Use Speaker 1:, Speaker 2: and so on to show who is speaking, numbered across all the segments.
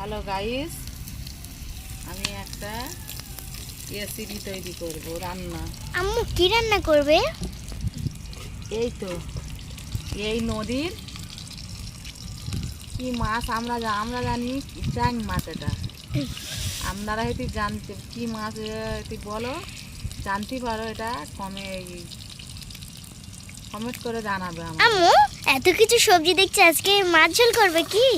Speaker 1: Hello guys, আমি একটা recipe তৈরি করব রান্না।
Speaker 2: আম্মু কি রান্না করবে?
Speaker 1: এই তো এই নদীর কি মাছ আমরা জানি চ্যাং মাছ। এটা আপনারা হয়তো জানতে কি মাছ এটি বলো, জানতে পারো, এটা কমেন্ট করে জানাবে আমার।
Speaker 2: আম্মু এত কিছু সবজি দেখছি, আজকে মাছ ঝোল করবে কি?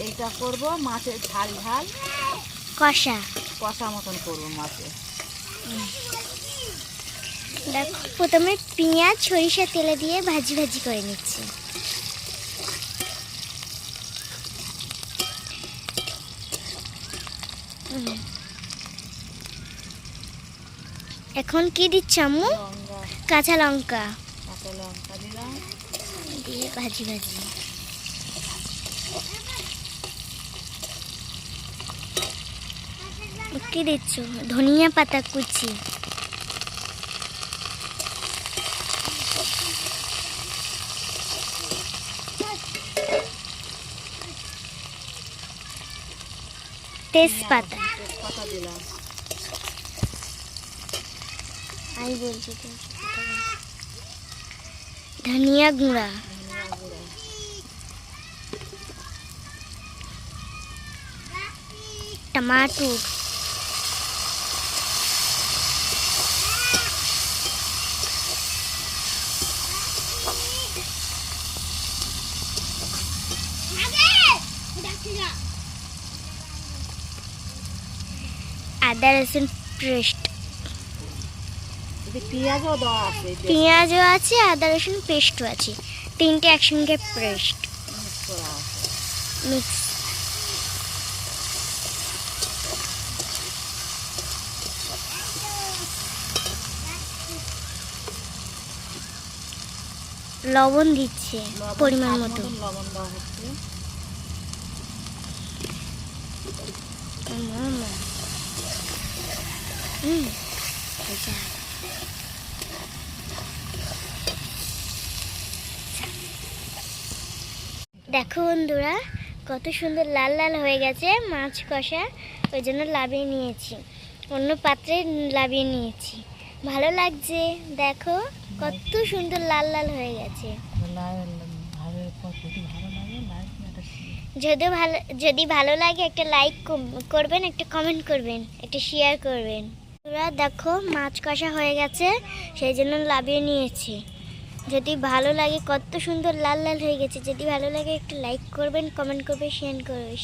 Speaker 1: এইটা করব মাছের ঝাল ঝাল
Speaker 2: কষা।
Speaker 1: কষা মতন করবো মাছের।
Speaker 2: দেখো প্রথমে পেঁয়াজ সরিষা তেলে দিয়ে ভাজি ভাজি করে নিচ্ছি। এখন কি দিচ্ছ আম্মু?
Speaker 1: লঙ্কা,
Speaker 2: কাঁচা লঙ্কা
Speaker 1: কাঁচা লঙ্কা দিলাম,
Speaker 2: দিয়ে ভাজি ভাজি। কি দিচ্ছ? ধনিয়া পাতা কুচি। তেজপাতা।
Speaker 1: তেজপাতা দিলাম,
Speaker 2: আমি বলছি ধনিয়া গুঁড়া,
Speaker 1: ধনিয়া গুঁড়ো,
Speaker 2: টমাটোর, আদা রসুন পেস্ট।
Speaker 1: পেঁয়াজও দেওয়া আছে,
Speaker 2: পেঁয়াজও আছে, আদা রসুন পেস্টও আছে, তিনটে একসঙ্গে পেস্ট
Speaker 1: মিক্স করা আছে।
Speaker 2: মিক্স। লবণ দিচ্ছে পরিমাণ মতো।
Speaker 1: লবণ দেওয়া হচ্ছে।
Speaker 2: দেখো বন্ধুরা, কত সুন্দর লাল লাল হয়ে গেছে মাছ কষা। ওই জন্য লাবিয়ে নিয়েছি, অন্য পাত্রে লাবিয়ে নিয়েছি। ভালো লাগছে, দেখো কত সুন্দর লাল লাল হয়ে গেছে। যদি ভালো লাগে একটা লাইক করবেন, একটা কমেন্ট করবেন, একটা শেয়ার করবেন। তোরা দেখো মাছ কষা হয়ে গেছে, সেই জন্য লাবিয়ে নিয়েছি। যদি ভালো লাগে, কত সুন্দর লাল লাল হয়ে গেছে, যদি ভালো লাগে একটা লাইক করবেন, কমেন্ট করবেন, শেয়ার করবেন।